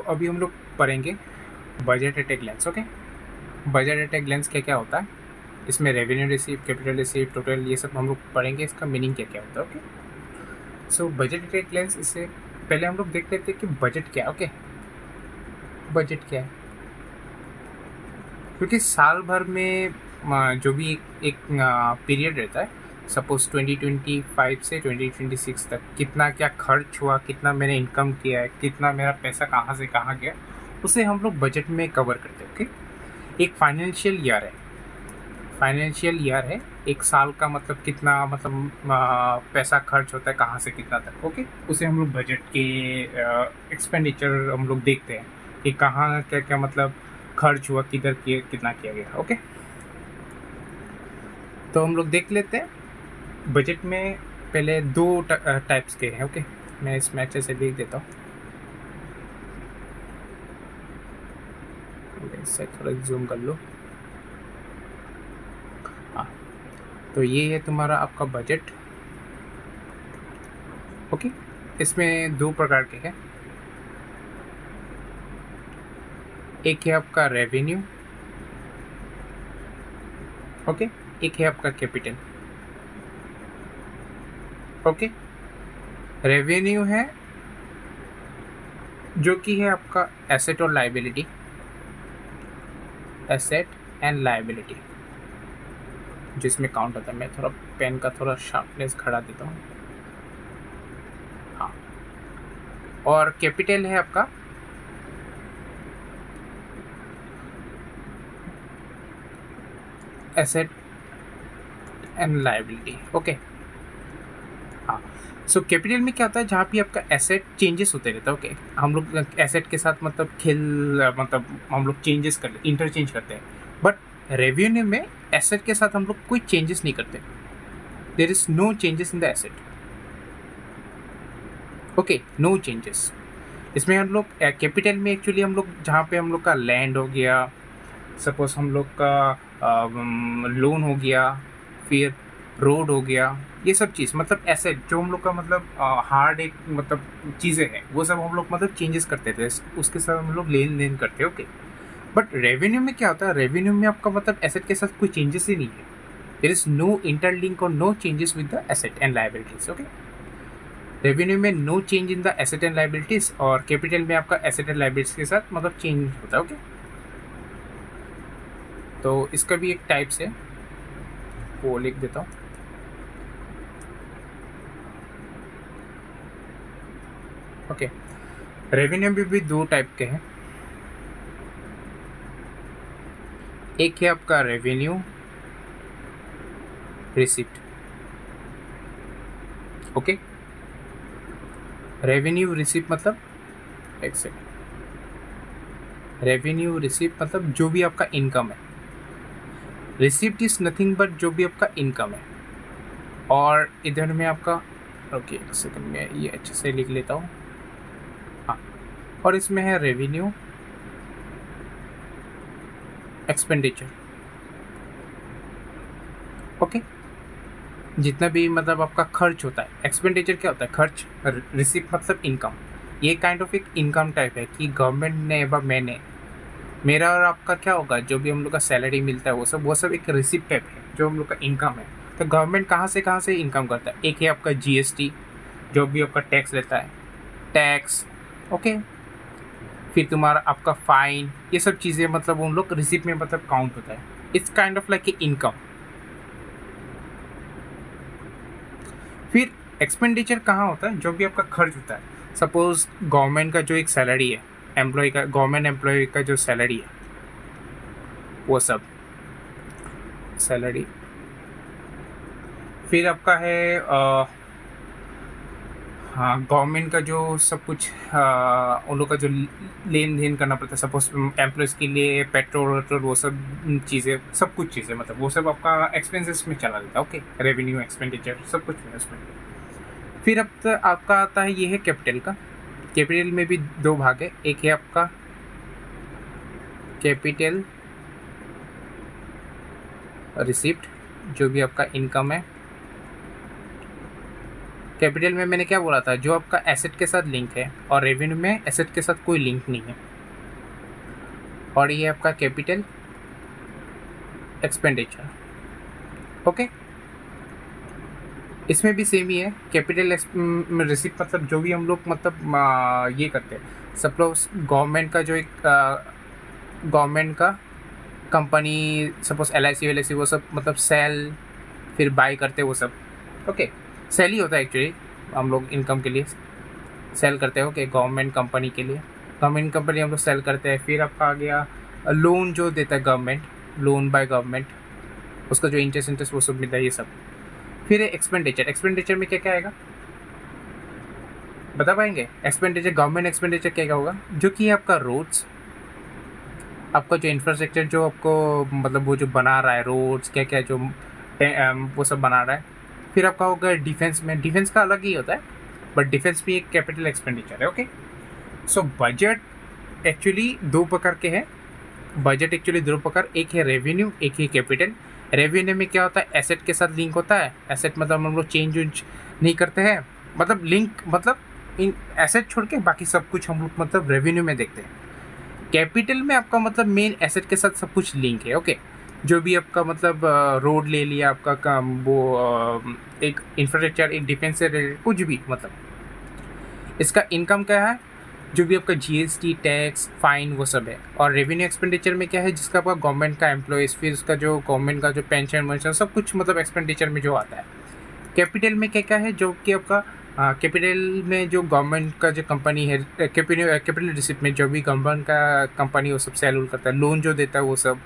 अभी हम लोग पढ़ेंगे budget at a glance. Okay, budget at a glance क्या क्या होता है, इसमें revenue receive, capital receive, total, ये सब हम लोग पढ़ेंगे। इसका मीनिंग क्या क्या होता है। Okay, budget at a glance, इससे पहले हम लोग देख लेते हैं कि बजट क्या है। ओके, बजट क्या है, क्योंकि साल भर में जो भी एक पीरियड रहता है, सपोज 2025 से 2026 तक कितना क्या खर्च हुआ, कितना मैंने इनकम किया है, कितना मेरा पैसा कहाँ से कहाँ गया, उसे हम लोग बजट में कवर करते हैं। ओके, एक फाइनेंशियल ईयर है, फाइनेंशियल ईयर है, एक साल का मतलब कितना, मतलब पैसा खर्च होता है कहाँ से कितना तक। ओके, उसे हम लोग बजट के एक्सपेंडिचर हम लोग देखते हैं कि कहाँ क्या क्या मतलब खर्च हुआ, किधर किए, कितना किया गया। ओके, तो हम लोग देख लेते हैं बजट में। पहले दो टाइप्स के हैं। ओके, मैं इसमें अच्छे से देख देता हूँ, इससे थोड़ा जूम कर लो। हाँ, तो ये है तुम्हारा आपका बजट। ओके, इसमें दो प्रकार के हैं, एक है आपका रेवेन्यू, ओके, एक है आपका कैपिटल। ओके, रेवेन्यू है जो कि है आपका एसेट और लाइबिलिटी, एसेट एंड लाइबिलिटी जिसमें काउंट होता है। मैं थोड़ा पेन का थोड़ा शार्पनेस खड़ा देता हूँ। हाँ, और कैपिटल है आपका एसेट एंड लाइबिलिटी। ओके, हाँ, कैपिटल में क्या होता है, जहाँ भी आपका एसेट चेंजेस होते रहता है। ओके, हम लोग एसेट के साथ मतलब मतलब हम लोग चेंजेस कर इंटरचेंज करते हैं, बट रेवेन्यू में एसेट के साथ हम लोग कोई चेंजेस नहीं करते। There is no changes in the asset. Okay, no changes. इसमें हम लोग कैपिटल में एक्चुअली हम लोग जहाँ पे हम लोग का लैंड हो गया, सपोज हम लोग का लोन हो गया, फिर रोड हो गया, ये सब चीज़ मतलब एसेट जो हम लोग का मतलब हार्ड एक मतलब चीज़ें हैं, वो सब हम लोग मतलब चेंजेस करते थे, उसके साथ हम लोग लेन देन करते हैं। ओके, बट रेवेन्यू में क्या होता है, रेवेन्यू में आपका मतलब एसेट के साथ कोई चेंजेस ही नहीं है। देयर इज नो इंटरलिंक और no changes with the asset and liabilities. Okay, revenue में no change in the asset and liabilities, और कैपिटल में आपका एसेट एंड लाइबिलिटीज के साथ मतलब चेंज होता है। ओके, तो इसका भी एक टाइप्स है, वो लिख देता हूँ। ओके, रेवेन्यू भी दो टाइप के हैं, एक है आपका revenue receipt. Okay, revenue receipt मतलब, एक सेकेंड, रेवेन्यू रिसिप्ट मतलब जो भी आपका इनकम है, रिसिप्ट इज नथिंग बट जो भी आपका इनकम है। और इधर में आपका, ओके एक सेकेंड में ये अच्छे से लिख लेता हूँ। हाँ, और इसमें है रेवेन्यू एक्सपेंडिचर। ओके, जितना भी मतलब आपका खर्च होता है, एक्सपेंडिचर क्या होता है, खर्च, रिसिप्ट मतलब इनकम। ये काइंड ऑफ एक इनकम टाइप है कि गवर्नमेंट ने व मैंने, मेरा और आपका क्या होगा, जो भी हम लोग का सैलरी मिलता है वो सब एक रिसिप्ट टाइप है, जो हम लोग का इनकम है। तो गवर्नमेंट कहाँ से इनकम करता है, एक है आपका जीएसटी, जो भी आपका टैक्स रहता है, टैक्स। ओके, फिर तुम्हारा आपका फाइन, ये सब चीज़ें मतलब उन लोग रिसिप्ट में मतलब काउंट होता है। It's kind of like a income. फिर एक्सपेंडिचर कहाँ होता है, जो भी आपका खर्च होता है, सपोज गवर्नमेंट का जो एक सैलरी है, एम्प्लॉय का, गवर्नमेंट एम्प्लॉय का जो सैलरी है, वो सब सैलरी। फिर आपका है हाँ, गवर्नमेंट का जो सब कुछ उन लोग का जो लेन देन करना पड़ता है, सपोज एम्प्लॉयज़ के लिए पेट्रोल वेट्रोल, वो सब चीज़ें, सब कुछ चीज़ें मतलब वो सब आपका एक्सपेंसेस में चला जाता है। ओके, रेवेन्यू एक्सपेंडिचर सब कुछ है उसमें। फिर अब तक आपका आता है, ये है कैपिटल का। कैपिटल में भी दो भाग है, एक है आपका कैपिटल रिसिप्ट, जो भी आपका इनकम है, कैपिटल में मैंने क्या बोला था, जो आपका एसेट के साथ लिंक है, और रेवेन्यू में एसेट के साथ कोई लिंक नहीं है। और ये आपका कैपिटल एक्सपेंडिचर। ओके, इसमें भी सेम ही है। कैपिटल रिसिप्ट मतलब जो भी हम लोग मतलब ये करते हैं, सपोज गवर्नमेंट का जो एक गवर्नमेंट का कंपनी, सपोज LIC वो सब मतलब सेल फिर बाय करते हैं वो सब। ओके, सेल ही होता है एक्चुअली, हम लोग इनकम के लिए सेल करते हैं। ओके, गवर्नमेंट कंपनी के लिए, गवर्नमेंट कंपनी हम लोग सेल करते हैं। फिर आपका आ गया लोन जो देता है गवर्नमेंट, लोन बाय गवर्नमेंट, उसका जो इंटरेस्ट वो सब मिलता है, ये सब। फिर एक्सपेंडिचर, एक्सपेंडिचर में क्या क्या आएगा बता पाएंगे? एक्सपेंडिचर, गवर्नमेंट एक्सपेंडिचर क्या क्या होगा, जो कि आपका रोड्स, आपका जो इंफ्रास्ट्रक्चर जो आपको मतलब वो जो बना रहा है, रोड्स क्या क्या जो वो सब बना रहा है। फिर आपका होगा डिफेंस में, डिफेंस का अलग ही होता है, बट डिफेंस भी एक कैपिटल एक्सपेंडिचर है। ओके, सो बजट एक्चुअली दो प्रकार के हैं। बजट एक्चुअली दो प्रकार, एक है रेवेन्यू, एक है कैपिटल। रेवेन्यू में क्या होता है, एसेट के साथ लिंक होता है। एसेट मतलब हम लोग चेंज नहीं करते हैं, मतलब लिंक मतलब इन एसेट छोड़ के बाकी सब कुछ हम लोग मतलब रेवेन्यू में देखते हैं। कैपिटल में आपका मतलब मेन एसेट के साथ सब कुछ लिंक है। ओके, जो भी आपका मतलब रोड ले लिया आपका काम, वो एक इंफ्रास्ट्रक्चर, एक डिफेंस से रिलेटेड कुछ भी, मतलब इसका इनकम क्या है, जो भी आपका GST टैक्स फाइन वो सब है। और रेवेन्यू एक्सपेंडिचर में क्या है, जिसका आपका गवर्नमेंट का एम्प्लॉयज़, फिर उसका जो गवर्नमेंट का जो पेंशन वेंशन सब कुछ मतलब एक्सपेंडिचर में जो आता है। कैपिटल में क्या क्या है, जो कि आपका कैपिटल में जो गवर्नमेंट का जो कंपनी है, कैपिटल रिसिप्ट में जो भी गवर्नमेंट का कंपनी वो सब सेल करता है, लोन जो देता है वो सब,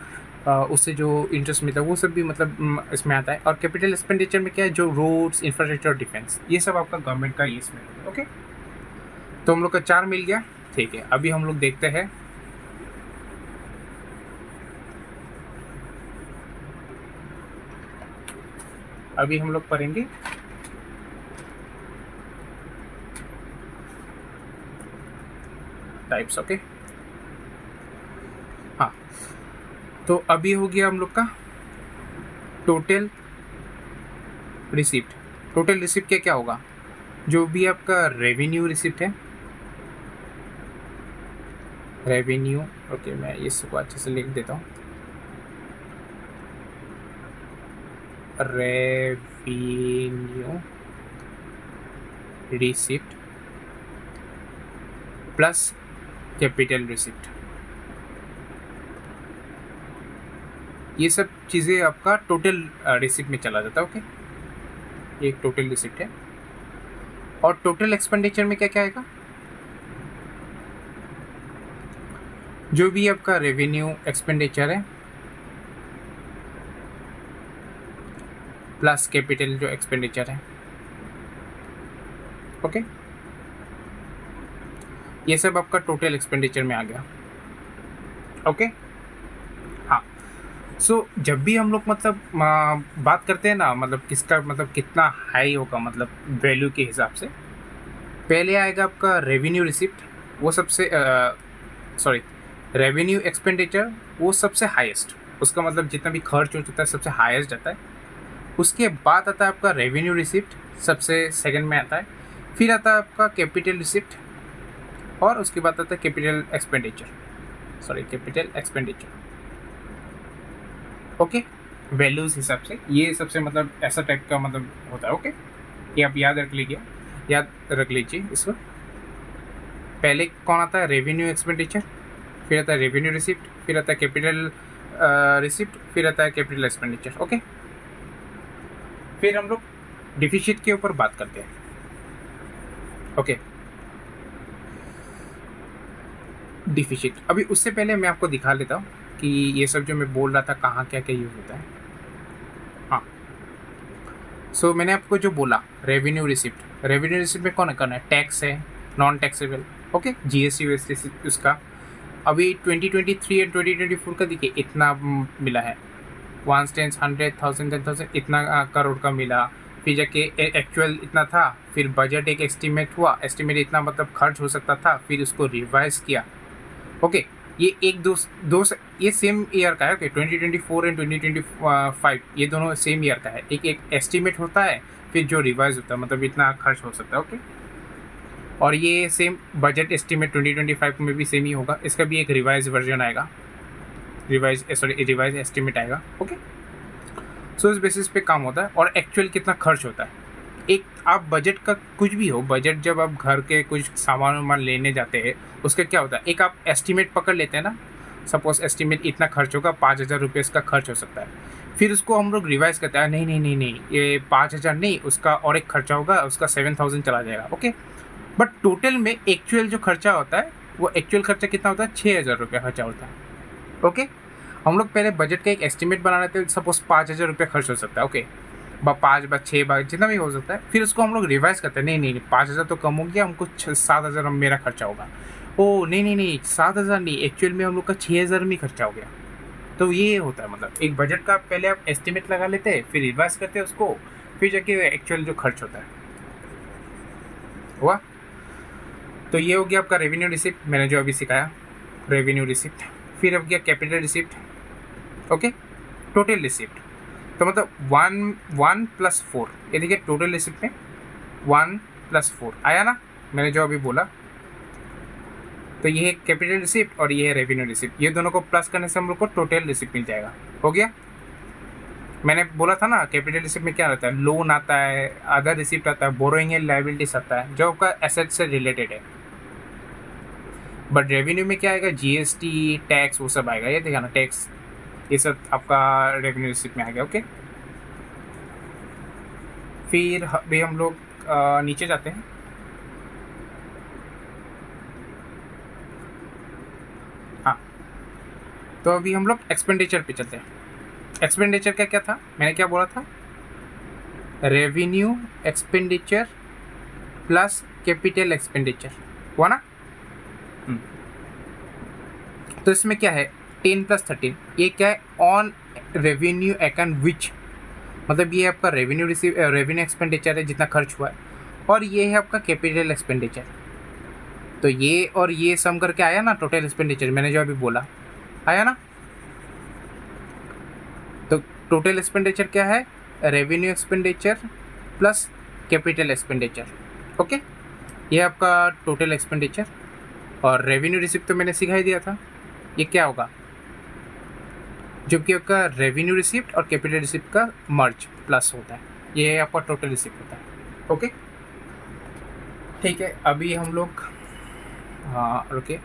उससे जो इंटरेस्ट मिलता है वो सब भी मतलब इसमें आता है। और कैपिटल एक्सपेंडिचर में क्या है, जो रोड्स, इंफ्रास्ट्रक्चर और डिफेंस, ये सब आपका गवर्नमेंट का इसमें। ओके, तो हम लोग का 4 मिल गया। ठीक है, अभी हम लोग देखते हैं अभी हम लोग पढ़ेंगे टाइप्स। ओके, हाँ, तो अभी हो गया हम लोग का टोटल रिसिप्ट। टोटल रिसिप्ट क्या क्या होगा, जो भी आपका रेवेन्यू रिसिप्ट है, रेवेन्यू। ओके, मैं इसको अच्छे से लिख देता हूँ, revenue receipt plus capital receipt, ये सब चीज़ें आपका टोटल रिसिप्ट में चला जाता है। ओके, ये एक टोटल रिसिप्ट है। और टोटल एक्सपेंडिचर में क्या क्या आएगा, जो भी आपका रेवेन्यू एक्सपेंडिचर है प्लस कैपिटल जो एक्सपेंडिचर है। ओके, ये सब आपका टोटल एक्सपेंडिचर में आ गया। ओके, हाँ, सो जब भी हम लोग मतलब बात करते हैं ना, मतलब किसका मतलब कितना हाई होगा मतलब वैल्यू के हिसाब से, पहले आएगा आपका रेवेन्यू रिसिप्ट, वो सबसे सॉरी रेवेन्यू एक्सपेंडिचर वो सबसे हाईएस्ट, उसका मतलब जितना भी खर्च होता है सबसे हाईएस्ट जाता है। उसके बाद आता है आपका रेवेन्यू रिसिप्ट, सबसे सेकंड में आता है। फिर आता है आपका कैपिटल रिसिप्ट, और उसके बाद आता है capital expenditure, capital expenditure. Okay, values हिसाब से ये सबसे मतलब ऐसा टाइप का मतलब होता है। ओके, ये आप याद रख लीजिए इसको। पहले कौन आता है, रेवेन्यू एक्सपेंडिचर, फिर आता है रेवेन्यू रिसिप्ट, फिर आता है कैपिटल रिसिप्ट, फिर आता है कैपिटल एक्सपेंडिचर। ओके, फिर हम लोग डिफिसिट के ऊपर बात करते हैं। ओके, डिफिसिट, अभी उससे पहले मैं आपको दिखा लेता हूँ कि ये सब जो मैं बोल रहा था कहाँ क्या क्या यूज़ होता है। हाँ, सो मैंने आपको जो बोला रेवेन्यू रिसिप्ट, रेवेन्यू रिसिप्ट में कौन करना है, टैक्स है, non taxable. Okay, GST UST उसका अभी 2023 एंड 2024 का देखिए इतना मिला है, 1 10 100 1000 10,000 इतना करोड़ का मिला। फिर जाके एक्चुअल इतना था, फिर बजट एक एस्टिमेट हुआ, एस्टिमेट इतना मतलब खर्च हो सकता था, फिर उसको रिवाइज किया। ओके, ये एक दो ये सेम ईयर का है। ओके, 2024 एंड 2025 ये दोनों सेम ईयर का है। एक एस्टिमेट होता है, फिर जो रिवाइज होता है मतलब इतना खर्च हो सकता है। ओके, और ये सेम बजट एस्टिमेट 2025 में भी सेम ही होगा, इसका भी एक रिवाइज वर्जन आएगा, रिवाइज एस्टिमेट आएगा। ओके, सो इस बेसिस पे काम होता है और एक्चुअल कितना खर्च होता है। एक आप बजट का कुछ भी हो, बजट जब आप घर के कुछ सामान वामान लेने जाते हैं उसका क्या होता है, एक आप एस्टिमेट पकड़ लेते हैं ना, सपोज एस्टिमेट इतना खर्च होगा, 5,000 रुपये इसका खर्च हो सकता है। फिर उसको हम लोग रिवाइज करते हैं, नहीं नहीं नहीं नहीं ये 5,000 नहीं, उसका और एक खर्चा होगा, उसका 7,000 चला जाएगा। ओके, बट टोटल में एक्चुअल जो खर्चा होता है वो एक्चुअल खर्चा कितना होता है, 6,000 रुपये खर्चा होता है। ओके, हम लोग पहले बजट का एक एस्टिमेट बना लेते हैं, सपोज 5,000 रुपये खर्च हो सकता है। ओके, 5 × 6 जितना भी हो सकता है, फिर उसको हम लोग रिवाइज करते हैं, नहीं नहीं 5,000 तो कम हो गया, हमको 7,000 मेरा खर्चा होगा। ओ नहीं नहीं नहीं 7,000 नहीं, एक्चुअल में हम लोग का 6,000 में खर्चा हो गया। तो ये होता है, मतलब एक बजट का पहले आप एस्टिमेट लगा लेते हैं, फिर रिवाइज करते हैं उसको, फिर जाके एक्चुअल जो खर्च होता है हुआ। तो ये हो गया आपका रेवेन्यू रिसिप्ट, मैंने जो अभी सिखाया रेवेन्यू रिसिप्ट। फिर हो गया capital receipt. Okay, total receipt, तो मतलब 1 + 4, ये देखिए टोटल रिसिप्ट में 1 + 4 आया ना, मैंने जो अभी बोला। तो ये है कैपिटल रिसिप्ट और ये है रेवेन्यू रिसिप्ट, ये दोनों को प्लस करने से हम लोग को टोटल रिसिप्ट मिल जाएगा। हो गया, मैंने बोला था ना कैपिटल रिसिप्ट में क्या रहता है, लोन आता है, अदर रिसिप्ट आता है, बोरोइंग एंड लायबिलिटीज आता है, जो आपका एसेट से रिलेटेड है। बट रेवेन्यू में क्या आएगा, जीएसटी, टैक्स, वो सब आएगा, ये देखा ना टैक्स, ये सब आपका रेवेन्यू रिसिप्ट में आ गया। ओके, फिर अभी हम लोग नीचे जाते हैं। हाँ, तो अभी हम लोग एक्सपेंडिचर पे चलते हैं। एक्सपेंडिचर का क्या था, मैंने क्या बोला था, revenue expenditure plus capital expenditure हुआ ना। तो इसमें क्या है 10 + 13, ये क्या है, ऑन रेवेन्यू अकाउंट विच, मतलब ये आपका रेवेन्यू एक्सपेंडिचर है जितना खर्च हुआ है, और ये है आपका कैपिटल एक्सपेंडिचर। तो ये और ये सम करके आया ना टोटल एक्सपेंडिचर, मैंने जो अभी बोला आया ना। तो टोटल एक्सपेंडिचर क्या है, revenue expenditure plus capital expenditure. Okay, ये आपका टोटल एक्सपेंडिचर। और रेवेन्यू रिसिप्ट तो मैंने सिखा ही दिया था, ये क्या होगा, जो कि आपका रेवेन्यू रिसिप्ट और कैपिटल रिसिप्ट का मर्ज प्लस होता है, ये आपका टोटल रिसिप्ट होता है। ओके, ठीक है, अभी हम लोग ओके,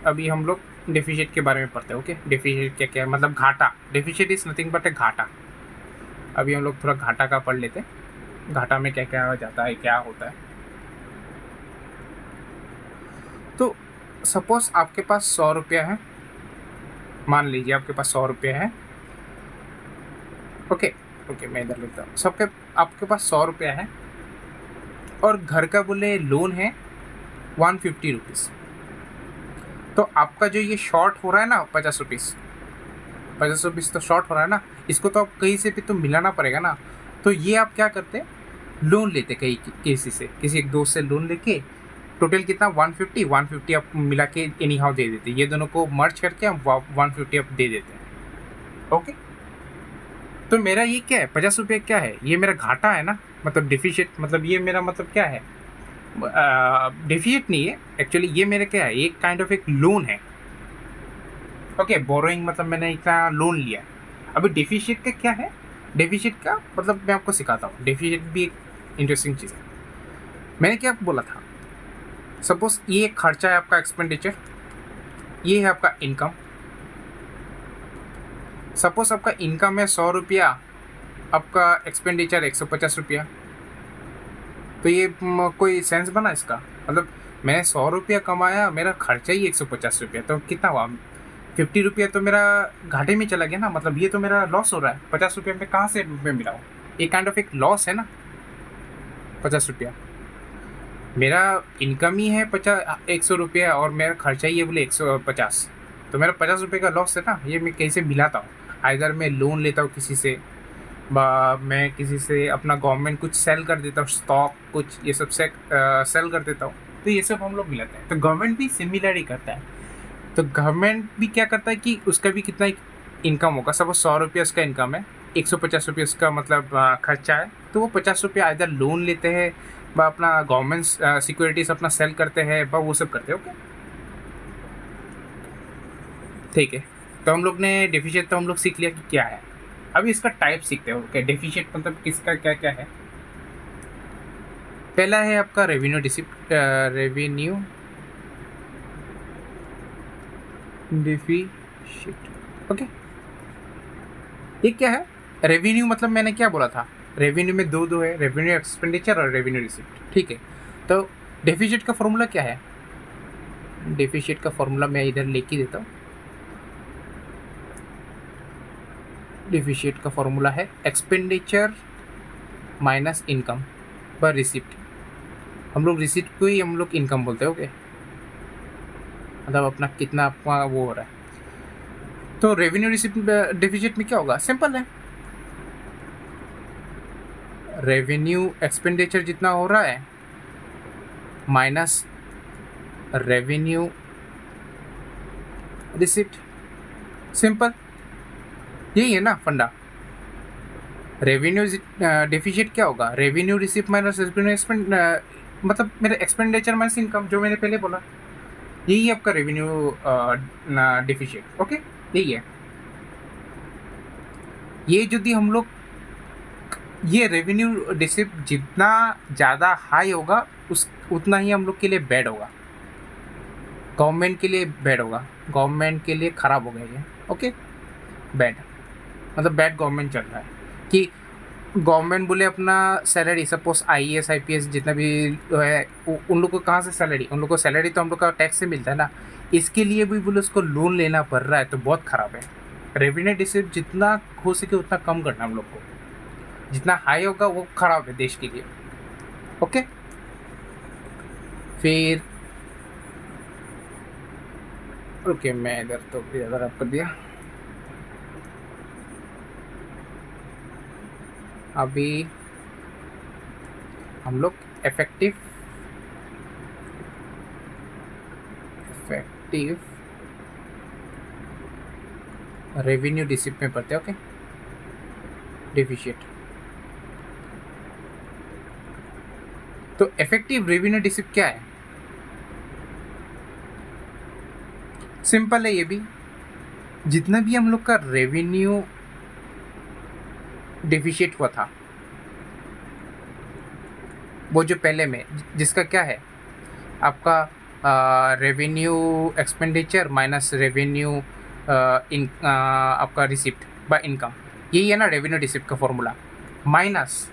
अभी हम लोग डेफिसिट के बारे में पढ़ते हैं। ओके, डेफिसिट क्या क्या है, मतलब घाटा, डेफिसिट इज नथिंग बट ए घाटा। अभी हम लोग थोड़ा घाटा का पढ़ लेते हैं, घाटा में क्या क्या हो जाता है, क्या होता है। तो सपोज आपके पास 100 रुपया है, मान लीजिए आपके पास 100 रुपया है। ओके, मैं इधर लिखता हूँ, आपके पास 100 रुपया है और घर का बोले लोन है 150 रुपीज़। तो आपका जो ये शॉर्ट हो रहा है ना 50 रुपीज़ तो शॉर्ट हो रहा है ना, इसको तो आप कहीं से भी तो मिलाना पड़ेगा ना। तो ये आप क्या करते, लोन लेते कहीं किसी से, किसी एक दोस्त से लोन लेके, टोटल कितना 150 आप मिला के एनी हाउ दे देते, ये दोनों को मर्ज करके हम 150 आप दे देते हैं। ओके, तो मेरा ये क्या है, 50 रुपये क्या है, ये मेरा घाटा है ना, मतलब डिफिशिट, मतलब ये मेरा मतलब क्या है, डिफिशिट नहीं है एक्चुअली, ये मेरा क्या है, एक काइंड ऑफ एक लोन है। ओके, बोरोइंग मतलब मैंने इतना लोन लिया। अभी डिफिशिट का क्या है, डिफिशिट का मतलब मैं आपको सिखाता हूँ, डिफिशिट भी एक इंटरेस्टिंग चीज़ है। मैंने क्या बोला था, सपोज ये खर्चा है आपका एक्सपेंडिचर, ये है आपका इनकम। सपोज आपका इनकम है 100 रुपया, आपका एक्सपेंडिचर 150 रुपया। तो ये कोई सेंस बना इसका, मतलब मैंने 100 रुपया कमाया, मेरा खर्चा ही 150 रुपया, तो कितना हुआ 50 रुपया, तो मेरा घाटे में चला गया ना, मतलब ये तो मेरा लॉस हो रहा है। 50 रुपये में कहाँ से मैं मिलाऊँ, एक काइंड ऑफ एक लॉस है ना 50 रुपया। मेरा इनकम ही है 100 रुपया और मेरा खर्चा ही है बोले 150, तो मेरा 50 रुपये का लॉस है ना, ये मैं कैसे मिलाता हूँ। आइदर मैं लोन लेता हूँ किसी से, मैं किसी से अपना गवर्नमेंट कुछ सेल कर देता हूँ, स्टॉक कुछ ये सब से सेल कर देता हूँ, तो ये सब हम लोग मिलाते हैं। तो गवर्नमेंट भी सिमिलर ही करता है। तो गवर्नमेंट भी क्या करता है कि उसका भी कितना इनकम होगा, सपोज 100 रुपया उसका इनकम है, 150 रुपये उसका मतलब खर्चा है, तो वो 50 रुपये इधर लोन लेते हैं व अपना गवर्नमेंट सिक्योरिटीज अपना सेल करते हैं व वो सब करते हैं। ओके, ठीक है। तो हम लोग ने डेफिशिएट तो हम लोग सीख लिया कि क्या है। अभी इसका टाइप सीखते हैं। ओके, डेफिशिएट मतलब किसका क्या क्या है। पहला है आपका रेवेन्यू रेवेन्यू डेफिशिएट। ओके, ये क्या है? रेवेन्यू मतलब मैंने क्या बोला था, रेवेन्यू में दो है, रेवेन्यू एक्सपेंडिचर और रेवेन्यू रिसिप्ट। ठीक है, तो डेफिशिएट का फॉर्मूला क्या है? डेफिशिएट का फॉर्मूला मैं इधर लिख ही देता हूँ। डेफिशिएट का फॉर्मूला है एक्सपेंडिचर माइनस इनकम पर रिसिप्ट। हम लोग रिसिप्ट को ही हम लोग इनकम बोलते हैं। ओके, मतलब अपना कितना आपका वो हो रहा है। तो रेवेन्यू रिसिप्ट डेफिसिट में क्या होगा? सिंपल है, रेवेन्यू एक्सपेंडिचर जितना हो रहा है माइनस रेवेन्यू रिसिप्ट। सिंपल, यही है ना फंडा। रेवेन्यू डेफिसिट क्या होगा? रेवेन्यू रिसिप्ट माइनस रेवेन्यू मतलब मेरे एक्सपेंडिचर माइनस इनकम, जो मैंने पहले बोला, यही आपका रेवेन्यू डेफिसिट। ओके, यही है। ये यदि हम लोग ये रेवेन्यू डिसिप्ट जितना ज़्यादा हाई होगा उतना ही हम लोग के लिए बैड होगा, गवर्नमेंट के लिए बैड होगा, गवर्नमेंट के लिए ख़राब हो गया ये। ओके, बैड मतलब बैड गवर्नमेंट चल रहा है कि गवर्नमेंट बोले अपना सैलरी, सपोज IAS IPS जितना भी है उन लोग को कहाँ से सैलरी, उन लोग को सैलरी तो हम लोग का टैक्स से मिलता है ना, इसके लिए भी बोले उसको लोन लेना पड़ रहा है, तो बहुत ख़राब है। रेवेन्यू डिसिप्ट जितना हो सके उतना कम करना हम लोग को, जितना हाई होगा वो ख़राब है देश के लिए। ओके, फिर ओके मैं इधर तो ज़्यादा रब कर दिया। अभी हम लोग इफेक्टिव रेवेन्यू डिसिप्ट में पढ़ते हैं। Okay, deficit. तो इफेक्टिव रेवेन्यू डिसिप्ट क्या है? सिंपल है ये भी, जितना भी हम लोग का रेवेन्यू डेफिशिएट हुआ था वो जो पहले में जिसका क्या है आपका रेवेन्यू एक्सपेंडिचर माइनस रेवेन्यू आपका रिसिप्ट बाय इनकम, यही है ना रेवेन्यू डिसिप्ट का फॉर्मूला। माइनस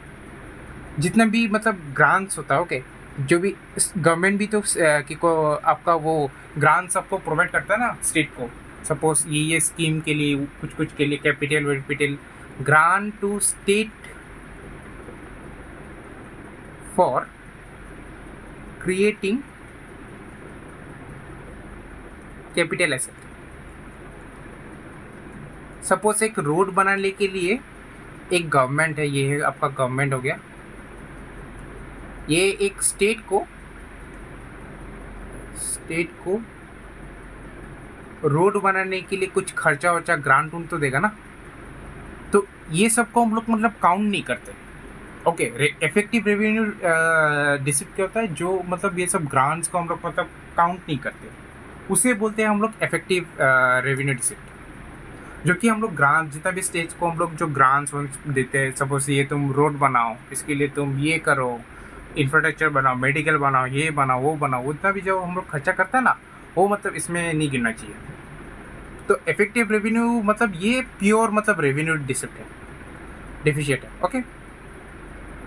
जितना भी मतलब ग्रांट्स होता है। ओके, जो भी गवर्नमेंट भी तो कि को आपका वो ग्रांट्स आपको प्रोवाइड करता है ना स्टेट को, सपोज ये स्कीम के लिए कुछ के लिए capital grant to state for creating capital asset. Suppose एक रोड बनाने के लिए एक गवर्नमेंट है, ये है आपका गवर्नमेंट हो गया, ये एक स्टेट को रोड बनाने के लिए कुछ खर्चा वर्चा ग्रांट उन तो देगा ना, तो ये सबको हम लोग मतलब काउंट नहीं करते। ओके, इफेक्टिव रेवेन्यू डिसिप्ट क्या होता है? जो मतलब ये सब ग्रांट्स को हम लोग मतलब काउंट नहीं करते, उसे बोलते हैं हम लोग इफेक्टिव रेवेन्यू डिसिप्ट। जो कि हम लोग ग्रांट जितना भी स्टेज को हम लोग जो ग्रांट्स देते हैं, सपोज ये तुम रोड बनाओ, इसके लिए तुम ये करो, इंफ्रास्ट्रक्चर बनाओ, मेडिकल बनाओ, ये बनाओ, वो बनाओ, उतना भी जो हम लोग खर्चा करते हैं ना, वो मतलब इसमें नहीं गिनना चाहिए। तो इफेक्टिव रेवेन्यू मतलब ये प्योर मतलब रेवेन्यू डिसिप्ट है, डेफिशिएट है। ओके,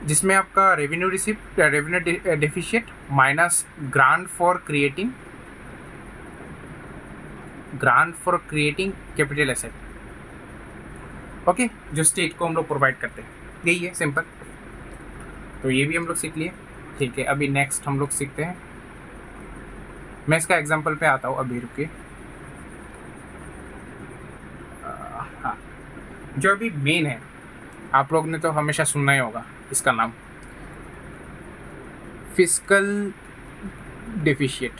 जिसमें आपका revenue receipt revenue deficit minus grant for creating capital asset. Okay, जो स्टेट को हम लोग प्रोवाइड करते हैं, यही है सिंपल। तो ये भी हम लोग सीख लिए। ठीक है, अभी नेक्स्ट हम लोग सीखते हैं, मैं इसका एग्जांपल पे आता हूँ, अभी रुकिए। हाँ, जो अभी मेन है, आप लोग ने तो हमेशा सुनना ही होगा इसका नाम, फिस्कल डेफिशिएट।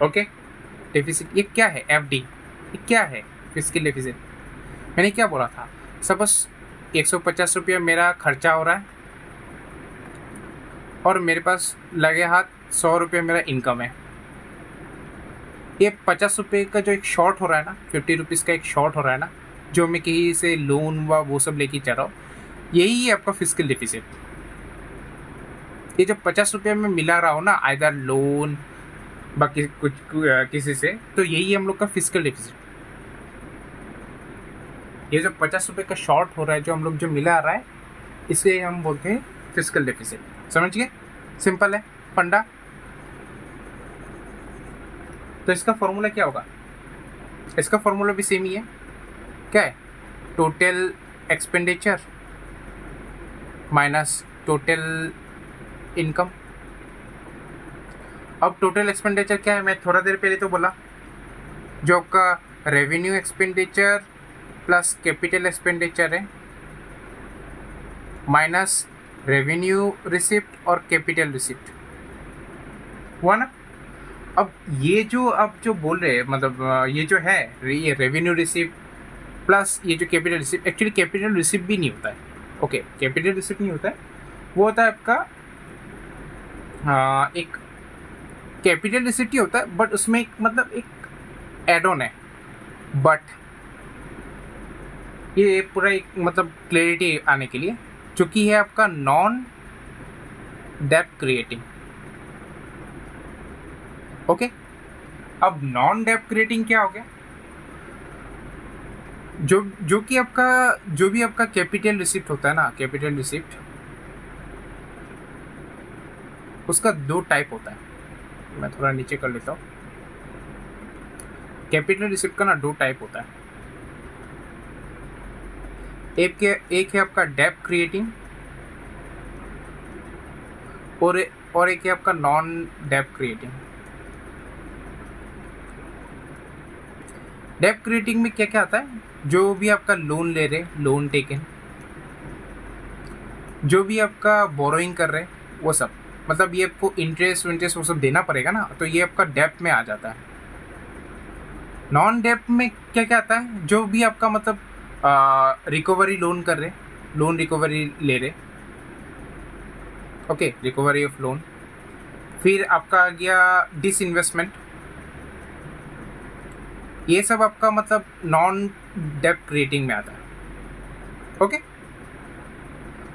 ओके, डेफिसिट ये क्या है? FD ये क्या है? फिस्कल डेफिसिट मैंने क्या बोला था? सपोज 150 रुपया मेरा खर्चा हो रहा है और मेरे पास लगे हाथ 100 रुपये मेरा इनकम है। ये 50 रुपये का जो एक शॉर्ट हो रहा है ना, 50 रुपीज़ का एक शॉर्ट हो रहा है ना, जो मैं कहीं से लोन व वो सब लेके चल रहा हूँ, यही है आपका फिस्कल डिफिसिट। ये जो 50 रुपये में मिला रहा हो ना, आइदर लोन बाकी कुछ किसी से, तो यही हम लोग का फिस्कल डिफिसिट। ये जो 50 रुपये का शॉर्ट हो रहा है, जो हम लोग जो मिला रहा है, इसे हम बोलते हैं फिस्कल डिफिसिट। समझ गए? सिंपल है फंडा। तो इसका फॉर्मूला क्या होगा? इसका फॉर्मूला भी सेम ही है। क्या है? Total expenditure minus total income. अब टोटल एक्सपेंडिचर क्या है? मैं थोड़ा देर पहले तो बोला, जो आपका revenue expenditure plus capital expenditure है माइनस रेवेन्यू रिसिप्ट और कैपिटल रिसिप्ट हुआ ना। अब ये जो आप जो बोल रहे हैं, मतलब ये जो है, ये रेवेन्यू रिसिप्ट प्लस ये जो capital receipt, actually capital receipt भी नहीं होता है। ओके, कैपिटल रिसिप्ट नहीं होता है, वो होता है आपका एक कैपिटल रिसिप्ट ही होता है, बट उसमें एक मतलब एक एड ऑन है। बट ये पूरा एक मतलब क्लैरिटी आने के लिए, चूँकि है आपका नॉन डेप्ट क्रिएटिंग। ओके, अब नॉन डेप्ट क्रिएटिंग क्या हो गया? जो कि आपका जो भी आपका कैपिटल रिसिप्ट होता है ना, कैपिटल रिसिप्ट, उसका दो टाइप होता है। मैं थोड़ा नीचे कर लेता हूँ। कैपिटल रिसिप्ट का ना दो टाइप होता है। एक है आपका डेप्ट क्रिएटिंग और एक है आपका नॉन डेप्ट क्रिएटिंग। डेप्ट क्रिएटिंग में क्या क्या आता है? जो भी आपका लोन ले रहे, लोन टेकन, जो भी आपका बोरोइंग कर रहे, वो सब, मतलब ये आपको इंटरेस्ट वो सब देना पड़ेगा ना, तो ये आपका डेप्ट में आ जाता है। नॉन डेप्ट में क्या क्या आता है? जो भी आपका मतलब रिकवरी लोन कर रहे, लोन रिकवरी ले रहे, ओके, रिकवरी ऑफ लोन। फिर आपका आ गया डिसइन्वेस्टमेंट। ये सब आपका मतलब नॉन डेप्ट क्रिएटिंग में आता है। ओके,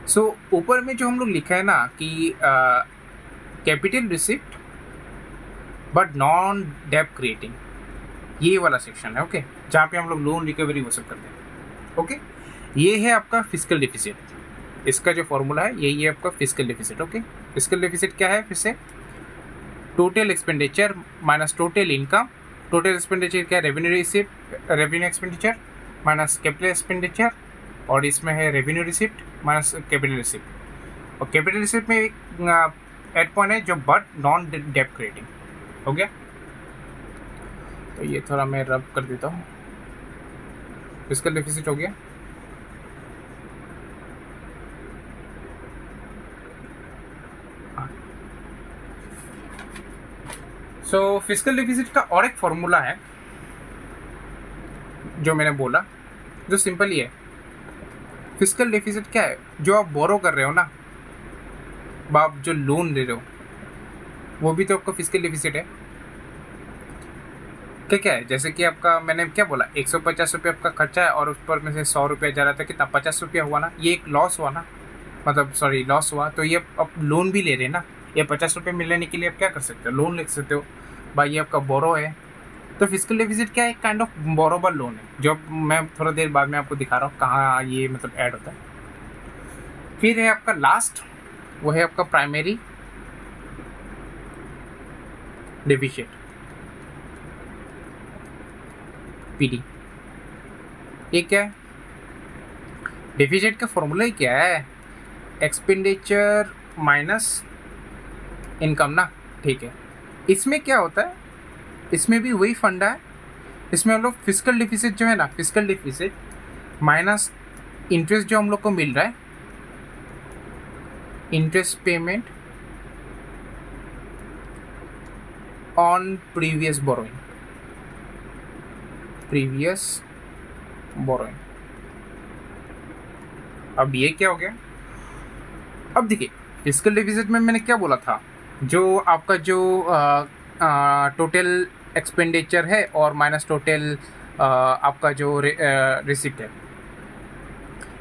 सो ऊपर में जो हम लोग लिखा है ना कि कैपिटल रिसिप्ट बट नॉन डेप्ट क्रिएटिंग, ये वाला सेक्शन है। ओके, जहाँ पे हम लोग लोन रिकवरी वो सब करते हैं। ओके, ये है आपका फिस्कल डिफिसिट। इसका जो फॉर्मूला है यही है आपका fiscal deficit. Okay, fiscal deficit क्या है? फिर से total expenditure minus total income. Total expenditure क्या है? Revenue receipt, revenue expenditure minus capital expenditure, और इसमें है revenue receipt minus capital receipt. और कैपिटल रिसिप्ट में एक एड पॉइंट है जो बट नॉन डेप्ट क्रिएटिंग। हो गया? तो ये थोड़ा मैं रब कर देता हूँ। फिस्कल डिफिसिट हो गया। सो फिस्कल डिफिसिट का और एक फॉर्मूला है जो मैंने बोला, जो सिंपल ही है। फिस्कल डिफिसिट क्या है? जो आप बोरो कर रहे हो ना, आप जो लोन ले रहे हो, वो भी तो आपका फिस्कल डिफिसिट है। क्या है? जैसे कि आपका मैंने क्या बोला, 150 रुपये आपका खर्चा है और उस पर में से 100 रुपया जा रहा था, कितना? 50 रुपया हुआ ना। ये एक लॉस हुआ ना, मतलब सॉरी लॉस हुआ। तो ये आप लोन भी ले रहे हैं ना, ये 50 रुपये मिलने के लिए आप क्या कर सकते हो? लोन ले सकते हो भाई, ये आपका बोरो है। तो फिस्कल डिफिसिट क्या है? काइंड ऑफ बोरोबल लोन है, जो मैं थोड़ा देर बाद में आपको दिखा रहा हूँ कहाँ ये मतलब ऐड होता है। फिर है आपका लास्ट, वो है आपका प्राइमरी डिफिसिट, पीडी। ये क्या है? डिफिसिट का फॉर्मूला ही क्या है? एक्सपेंडिचर माइनस इनकम ना, ठीक है। इसमें क्या होता है? इसमें भी वही फंडा है। इसमें हम लोग फिस्कल डिफिसिट जो है ना, फिस्कल डिफिसिट माइनस इंटरेस्ट जो हम लोग को मिल रहा है, interest payment on previous borrowing, previous borrowing. अब ये क्या हो गया, अब देखिए फिजिकल डिफिसिट में मैंने क्या बोला था, जो आपका जो टोटल एक्सपेंडिचर है और माइनस टोटल आपका जो रिसिप्ट है,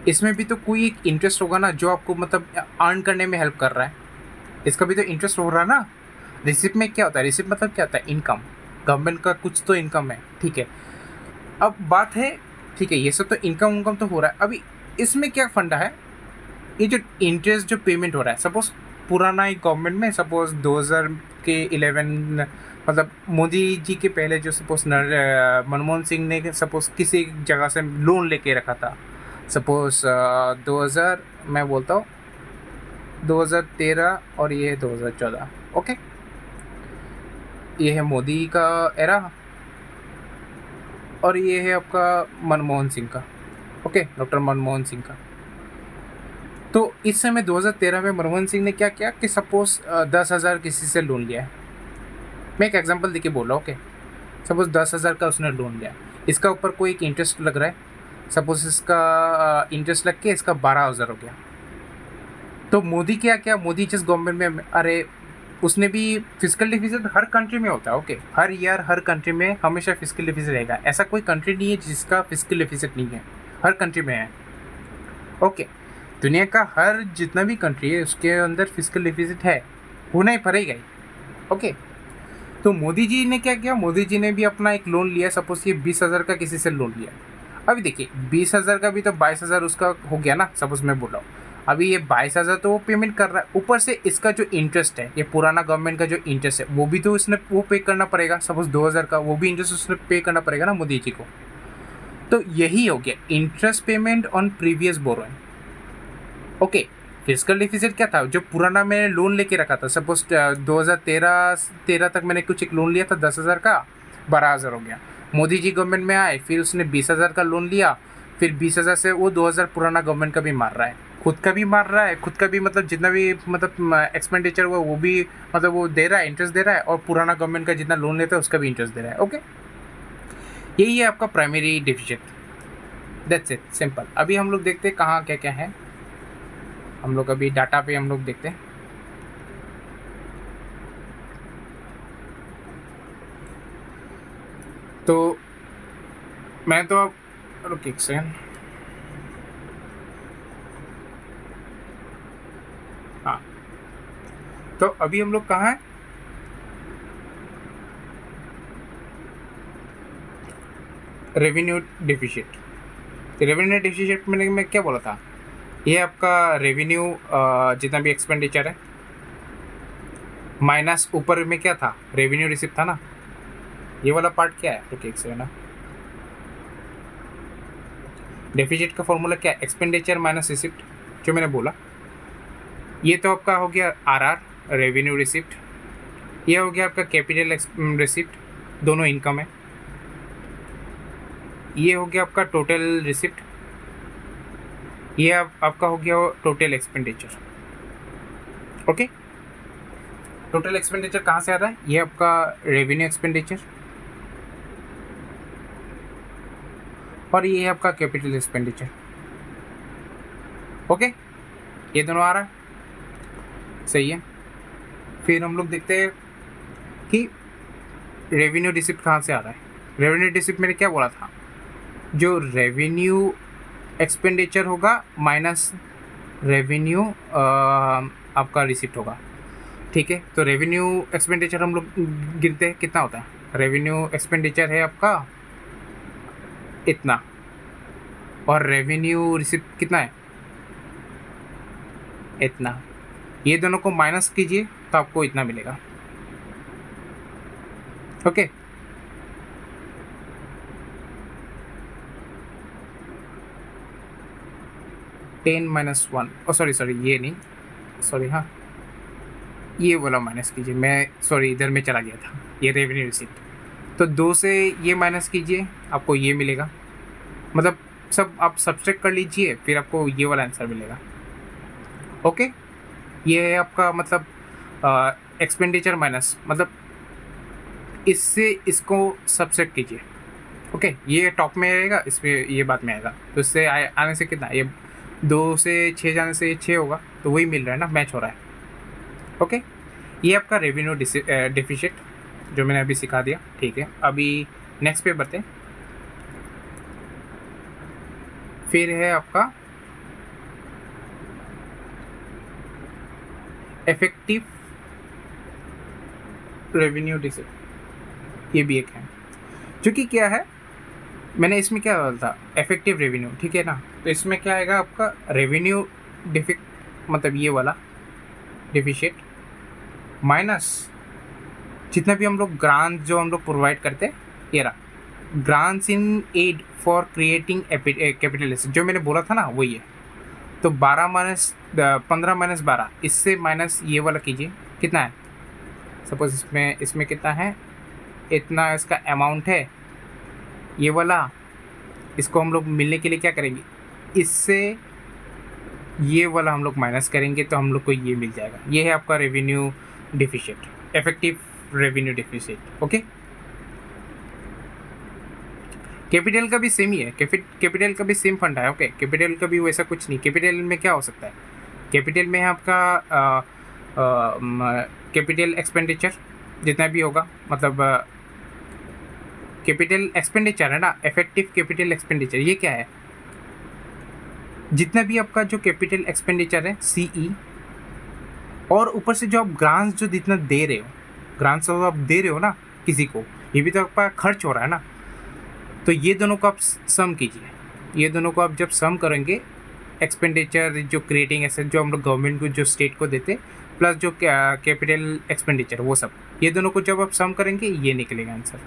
इसमें भी तो कोई एक इंटरेस्ट होगा ना जो आपको मतलब अर्न करने में हेल्प कर रहा है, इसका भी तो इंटरेस्ट हो रहा है ना। रिसिप्ट में क्या होता है, रिसिप्ट मतलब क्या होता है, इनकम, गवर्नमेंट का कुछ तो इनकम है, ठीक है। अब बात है, ठीक है, ये सब तो इनकम तो हो रहा है, अभी इसमें क्या फंडा है, ये जो इंटरेस्ट जो पेमेंट हो रहा है, सपोज पुराना एक गवर्नमेंट में सपोज 2000 के 11 मतलब मोदी जी के पहले जो सपोज मनमोहन सिंह ने सपोज किसी जगह से लोन लेके रखा था, सपोज 2000 मैं बोलता हूँ 2013 और ये है 2014, ओके, ये है मोदी का एरा और ये है आपका मनमोहन सिंह का, ओके, डॉक्टर मनमोहन सिंह का। तो इस समय 2013 में मनमोहन सिंह ने क्या किया कि सपोज 10,000 किसी से लोन लिया है, मैं एक एग्जांपल देके बोल रहा हूँ, ओके, सपोज 10,000 का उसने लोन लिया, इसका ऊपर कोई एक इंटरेस्ट लग रहा है, सपोज इसका इंटरेस्ट लग के इसका 12,000 हो गया। तो मोदी क्या क्या, मोदी जिस गवर्नमेंट में, अरे उसने भी फिजिकल डिफिसिट हर कंट्री में होता है, ओके, हर ईयर हर कंट्री में हमेशा फिजिकल डिफिसिट रहेगा, ऐसा कोई कंट्री नहीं है जिसका फिजिकल डिफिसिट नहीं है, हर कंट्री में है, ओके, दुनिया का हर जितना भी कंट्री है उसके अंदर फिजिकल डिफिसिट है, होना ही पड़ेगा ही, ओके। तो मोदी जी ने क्या किया, मोदी जी ने भी अपना एक लोन लिया, सपोज ये 20,000 का किसी से लोन लिया, अभी देखिए 20,000 का भी तो 22,000 उसका हो गया ना, सपोज मैं बोल रहा हूँ, अभी ये 22,000 तो वो पेमेंट कर रहा है, ऊपर से इसका जो इंटरेस्ट है, ये पुराना गवर्नमेंट का जो इंटरेस्ट है वो भी तो इसने वो पे करना पड़ेगा, सपोज 2,000 का वो भी इंटरेस्ट उसने पे करना पड़ेगा ना मोदी जी को। तो यही हो गया interest payment on previous borrowing, okay. Physical deficit क्या था, जो पुराना मैंने लोन लेके रखा था, सपोज 2013 तक मैंने कुछ एक लोन लिया था 10,000 का, 12,000 हो गया, मोदी जी गवर्नमेंट में आए, फिर उसने 20,000 का लोन लिया, फिर 20,000 से वो 2,000 पुराना गवर्नमेंट का भी मार रहा है, खुद का भी मार रहा है, खुद का भी मतलब जितना भी मतलब एक्सपेंडिचर हुआ वो भी मतलब वो दे रहा है, इंटरेस्ट दे रहा है, और पुराना गवर्नमेंट का जितना लोन लेता है उसका भी इंटरेस्ट दे रहा है, ओके। यही है आपका primary deficit, that's it, simple. अभी हम लोग देखते हैं कहाँ क्या क्या है, हम लोग अभी डाटा पे हम लोग देखते हैं। तो मैं तो अब रुकिए एक सेकंड, हाँ, तो अभी हम लोग कहाँ हैं, रेवेन्यू डिफिसिट। रेवेन्यू डिफिसिट मैंने मैं क्या बोला था, ये आपका रेवेन्यू जितना भी एक्सपेंडिचर है माइनस ऊपर में क्या था, रेवेन्यू रिसिप्ट था ना, ये वाला पार्ट क्या है, रुकिए एक सेकंड ना, डेफिसिट का फॉर्मूला क्या है, एक्सपेंडिचर माइनस रिसिप्ट, जो मैंने बोला, ये तो आपका हो गया आरआर, रेवेन्यू रिसिप्ट, ये हो गया आपका कैपिटल रिसिप्ट, दोनों इनकम है, ये हो गया आपका टोटल रिसिप्ट, ये आपका हो गया total expenditure, okay. Total expenditure कहाँ से आ रहा है, ये आपका रेवेन्यू एक्सपेंडिचर, और ये है आपका कैपिटल एक्सपेंडिचर, ओके, ये दोनों आ रहा है, सही है। फिर हम लोग देखते हैं कि रेवेन्यू रिसिप्ट कहाँ से आ रहा है। रेवेन्यू रिसिप्ट मैंने क्या बोला था, जो रेवेन्यू एक्सपेंडिचर होगा माइनस रेवेन्यू आपका रिसिप्ट होगा, ठीक है। तो रेवेन्यू एक्सपेंडिचर हम लोग गिनते हैं कितना होता है, रेवेन्यू एक्सपेंडिचर है आपका इतना, और रेवेन्यू रिसिप्ट कितना है, इतना, ये दोनों को माइनस कीजिए तो आपको इतना मिलेगा, ओके। -10 -1, सॉरी ये नहीं, सॉरी, हाँ ये वाला माइनस कीजिए, मैं सॉरी इधर में चला गया था, ये रेवेन्यू रिसिप्ट, तो 2 से ये माइनस कीजिए आपको ये मिलेगा, मतलब सब आप सब्सट्रैक्ट कर लीजिए फिर आपको ये वाला आंसर मिलेगा, ओके। ये है आपका मतलब एक्सपेंडिचर माइनस, मतलब इससे इसको सब्सट्रैक्ट कीजिए, ओके। ये टॉप में रहेगा, इसमें ये बाद में आएगा, तो इससे आने से कितना, ये 2 से 6 जाने से 6 होगा, तो वही मिल रहा है ना, मैच हो रहा है। ओके, ये आपका रेवेन्यू डेफिसिट जो मैंने अभी सिखा दिया, ठीक है। अभी नेक्स्ट पे बढ़ते हैं। फिर है आपका इफेक्टिव रेवेन्यू डेफिसिट, ये भी एक है, जो कि क्या है, मैंने इसमें क्या बोला था, इफेक्टिव रेवेन्यू, ठीक है ना। तो इसमें क्या आएगा आपका रेवेन्यू मतलब ये वाला डेफिसिट माइनस जितना भी हम लोग ग्रांट जो हम लोग प्रोवाइड करते हैं, ये रहा grants in aid for creating capital asset, जो मैंने बोला था ना वही है। तो 15 माइनस 12, इससे माइनस ये वाला कीजिए, कितना है, सपोज इसमें कितना है, इतना इसका अमाउंट है, ये वाला, इसको हम लोग मिलने के लिए क्या करेंगे, इससे ये वाला हम लोग माइनस करेंगे, तो हम लोग को ये मिल जाएगा। ये है आपका revenue deficit, effective revenue deficit. Okay, capital का भी सेम ही है, कैपिटल का भी सेम फंड है। ओके, कैपिटल का भी वैसा कुछ नहीं। कैपिटल में क्या हो सकता है, कैपिटल में है आपका कैपिटल एक्सपेंडिचर जितना भी होगा, मतलब कैपिटल एक्सपेंडिचर है ना, इफेक्टिव कैपिटल एक्सपेंडिचर, ये क्या है, जितना भी आपका जो कैपिटल एक्सपेंडिचर है सीई, और ऊपर से जो आप ग्रांट्स जो जितना दे रहे हो, ग्रांट्स आप दे रहे हो ना किसी को, ये भी तो आपका खर्च हो रहा है ना। तो ये दोनों को आप सम कीजिए, ये दोनों को आप जब सम करेंगे, एक्सपेंडिचर जो क्रिएटिंग एसेट जो हम लोग गवर्नमेंट को जो स्टेट को देते, प्लस जो कैपिटल एक्सपेंडिचर, वो सब, ये दोनों को जब आप सम करेंगे ये निकलेगा आंसर।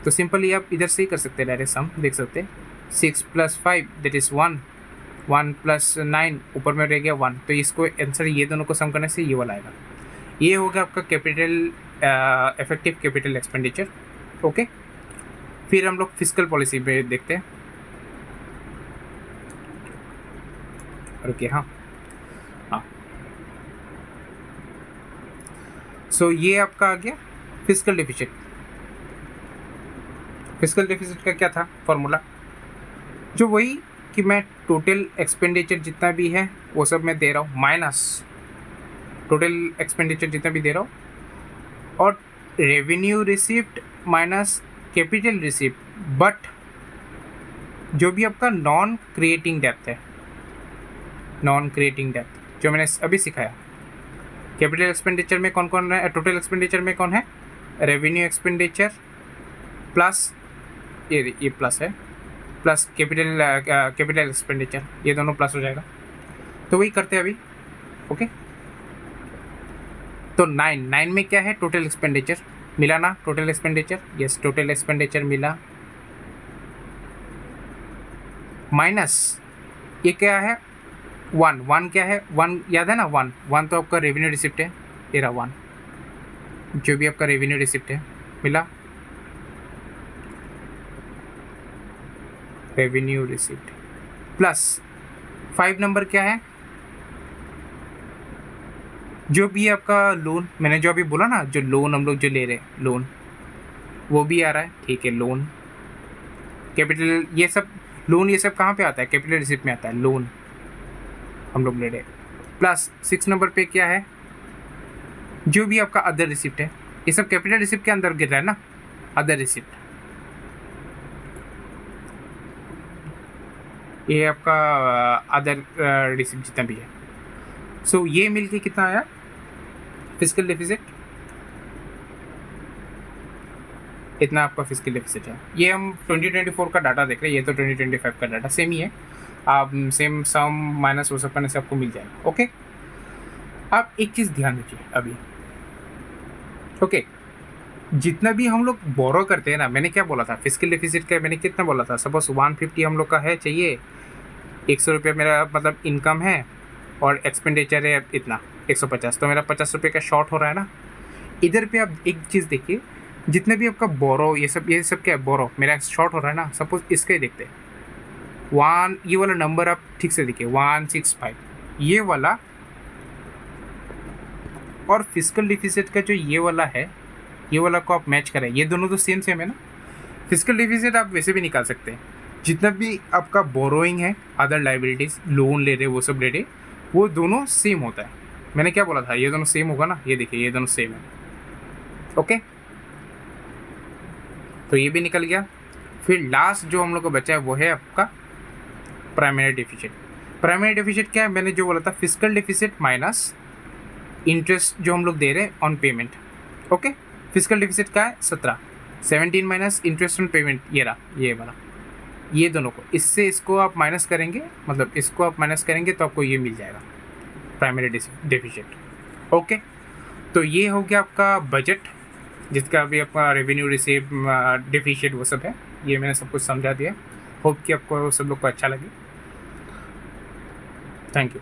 तो सिंपली आप इधर से ही कर सकते हैं, डायरेक्ट सम देख सकते हैं। 6 + 5 दैट इज़ 1, 1 + 9 ऊपर में रह गया 1, तो इसको आंसर ये दोनों को सम करने से ये वाला आएगा। ये हो गया आपका capital effective capital expenditure. Okay, फिर हम लोग फिस्कल पॉलिसी पे देखते हैं। ओके, हाँ, सो ये आपका आ गया फिस्कल डेफिसिट। फिस्कल डेफिसिट का क्या था फॉर्मूला, जो वही कि मैं टोटल एक्सपेंडिचर जितना भी है वो सब मैं दे रहा हूँ, माइनस टोटल एक्सपेंडिचर जितना भी दे रहा हूँ, और revenue receipt minus capital receipt, but जो भी आपका नॉन क्रिएटिंग डेप्थ है, नॉन क्रिएटिंग डेप्थ जो मैंने अभी सिखाया, कैपिटल एक्सपेंडिचर में कौन कौन है, टोटल एक्सपेंडिचर में कौन है, रेवेन्यू एक्सपेंडिचर प्लस ये प्लस है, प्लस कैपिटल एक्सपेंडिचर, ये दोनों प्लस हो जाएगा। तो वही करते हैं अभी। ओके, तो 9 में क्या है, टोटल एक्सपेंडिचर मिला ना, total expenditure, yes total expenditure मिला, माइनस ये क्या है, 1 क्या है, 1 याद है ना, 1 तो आपका रेवेन्यू रिसिप्ट है, ये रहा 1, जो भी आपका रेवेन्यू रिसिप्ट है मिला, रेवेन्यू रिसिप्ट प्लस 5 नंबर क्या है, जो भी आपका लोन, मैंने जो अभी बोला ना, जो लोन हम लोग जो ले रहे हैं लोन, वो भी आ रहा है, ठीक है। लोन कैपिटल, ये सब लोन, ये सब कहाँ पे आता है, कैपिटल रिसिप्ट में आता है, लोन हम लोग ले रहे हैं। प्लस 6 नंबर पे क्या है, जो भी आपका अदर रिसिप्ट है, ये सब कैपिटल रिसिप्ट के अंदर गिर रहा है ना, अदर रिसिप्ट, ये आपका अदर रिसिप्ट जितना भी है। सो ये मिलके कितना आया फिस्कल डेफिसिट, इतना आपका फिस्कल डेफिसिट है। ये हम 2024 का डाटा देख रहे हैं, ये तो 2025 का डाटा सेम ही है, आप सेम सम माइनस वो सब करने से आपको मिल जाएगा। ओके, आप एक चीज़ ध्यान दीजिए अभी। ओके, जितना भी हम लोग बोरो करते हैं ना, मैंने क्या बोला था फिस्कल डेफिसिट का, मैंने कितना बोला था, सपोज 150 हम लोग का है चाहिए, 100 रुपये मेरा मतलब इनकम है, और एक्सपेंडिचर है इतना 150, तो मेरा 50 रुपये का शॉर्ट हो रहा है ना। इधर पे आप एक चीज़ देखिए, जितने भी आपका बोरो, ये सब क्या है, बोरो मेरा शॉर्ट हो रहा है ना, सपोज इसका ही देखते हैं, 1, ये वाला नंबर आप ठीक से देखिए 165, ये वाला, और फिस्कल डिफिसिट का जो ये वाला है, ये वाला को आप मैच करें, ये दोनों तो सेम है ना। फिस्कल डिफिसिट आप वैसे भी निकाल सकते हैं, जितना भी आपका बोरोइंग है, अदर लाइबिलिटीज़, लोन ले रहे वो सब ले रहे, वो दोनों सेम होता है। मैंने क्या बोला था, ये दोनों सेम होगा ना, ये देखिए ये दोनों सेम है। ओके, तो ये भी निकल गया। फिर लास्ट जो हम लोग को बचा है वो है आपका प्राइमरी डेफिसिट। प्राइमरी डेफिसिट क्या है, मैंने जो बोला था फिजिकल डेफिसिट माइनस इंटरेस्ट जो हम लोग दे रहे हैं on payment. Okay, physical deficit क्या है 17, 17 माइनस इंटरेस्ट ऑन पेमेंट, ये रहा ये वाला, ये दोनों को इससे इसको आप माइनस करेंगे, मतलब इसको आप माइनस करेंगे तो आपको ये मिल जाएगा प्राइमरी डेफिसिट। ओके, तो ये हो गया आपका बजट, जिसका अभी आपका रेवेन्यू रिसीव डेफिशिएट वो सब है। ये मैंने सब कुछ समझा दिया। होप कि आपको सब लोग को अच्छा लगे। Thank you.